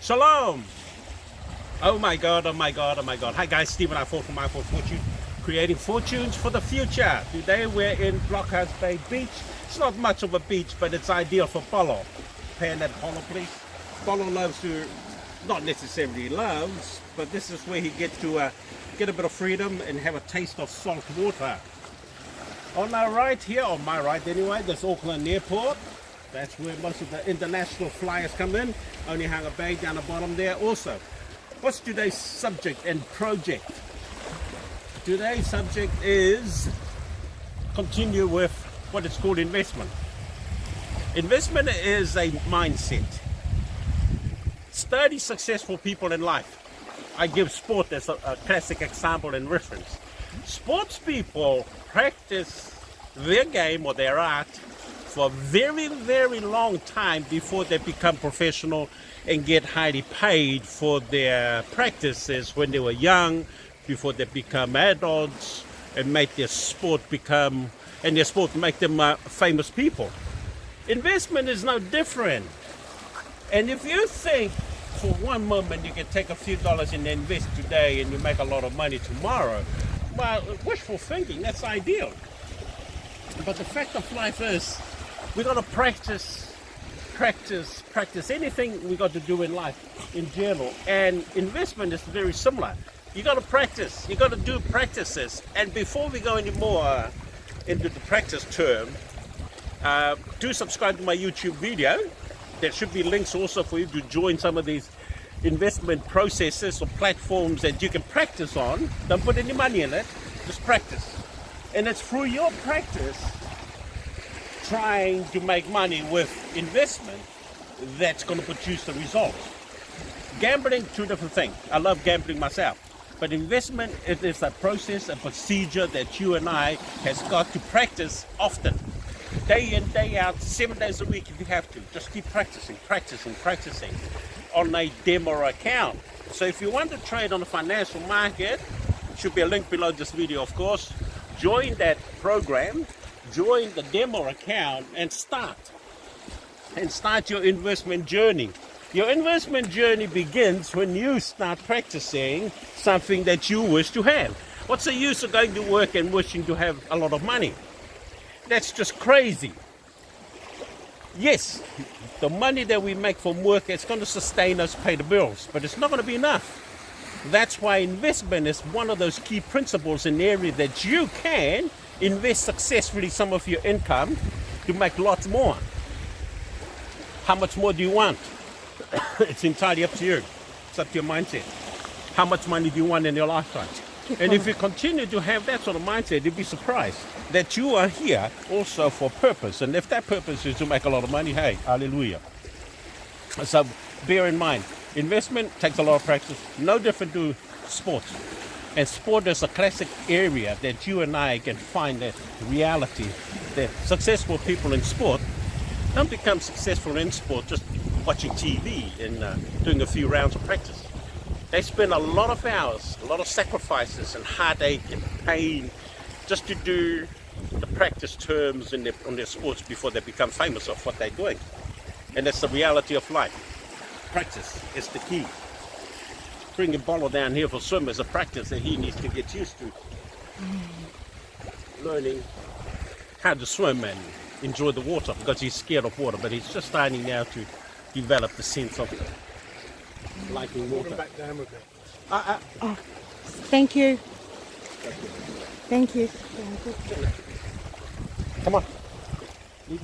Shalom. Oh my God, oh my God, oh my God. Hi guys, Stephen I for My Fortune, creating fortunes for the future. Today we're in Blockhouse Bay Beach. It's not much of a beach, but it's ideal for Polo. Pan that Polo, please. Polo loves to, not necessarily loves, but this is where he gets to get a bit of freedom and have a taste of salt water. On our right here, on my right anyway, there's Auckland Airport. That's where most of the international flyers come in. Only Hanga Bay down the bottom there also. What's today's subject and project? Today's subject is continue with what is called investment. Investment is a mindset. Study successful people in life. I give sport as a classic example and reference. Sports people practice their game or their art for a very, very long time before they become professional and get highly paid for their practices when they were young, before they become adults and make their sport become, and their sport make them famous people. Investment is no different. And if you think for one moment you can take a few dollars and invest today and you make a lot of money tomorrow, well, wishful thinking, that's ideal. But the fact of life is, we got to practice anything we got to do in life in general. And investment is very similar. You got to practice, you got to do practices. And before we go any more into the practice term, do subscribe to my YouTube video. There should be links also for you to join some of these investment processes or platforms that you can practice on. Don't put any money in it, just practice. And it's through your practice trying to make money with investment that's going to produce the results. Gambling, two different things. I love gambling myself, but investment, it is a process, a procedure that you and I has got to practice often, day in, day out, 7 days a week if you have to. Just keep practicing on a demo account. So if you want to trade on the financial market, should be a link below this video, of course. Join that program, join the demo account and start your investment journey. Your investment journey begins when you start practicing something that you wish to have. What's the use of going to work and wishing to have a lot of money? That's just crazy. Yes, the money that we make from work, it's going to sustain us, pay the bills, but it's not going to be enough. That's why investment is one of those key principles in the area that you can invest successfully some of your income to make lots more. How much more do you want? It's entirely up to you. It's up to your mindset. How much money do you want in your lifetime? And if you continue to have that sort of mindset, you'll be surprised that you are here also for purpose. And if that purpose is to make a lot of money, hey, hallelujah. So bear in mind, investment takes a lot of practice, no different to sports. And sport is a classic area that you and I can find that reality, that successful people in sport don't become successful in sport just watching TV and doing a few rounds of practice. They spend a lot of hours, a lot of sacrifices and heartache and pain just to do the practice terms on their sports before they become famous of what they're doing. And that's the reality of life. Practice is the key. Bringing Polo down here for swim is a practice that he needs to get used to. Learning how to swim and enjoy the water because he's scared of water, but he's just starting now to develop the sense of liking water. Back down with it. Thank you. Thank you. Come on.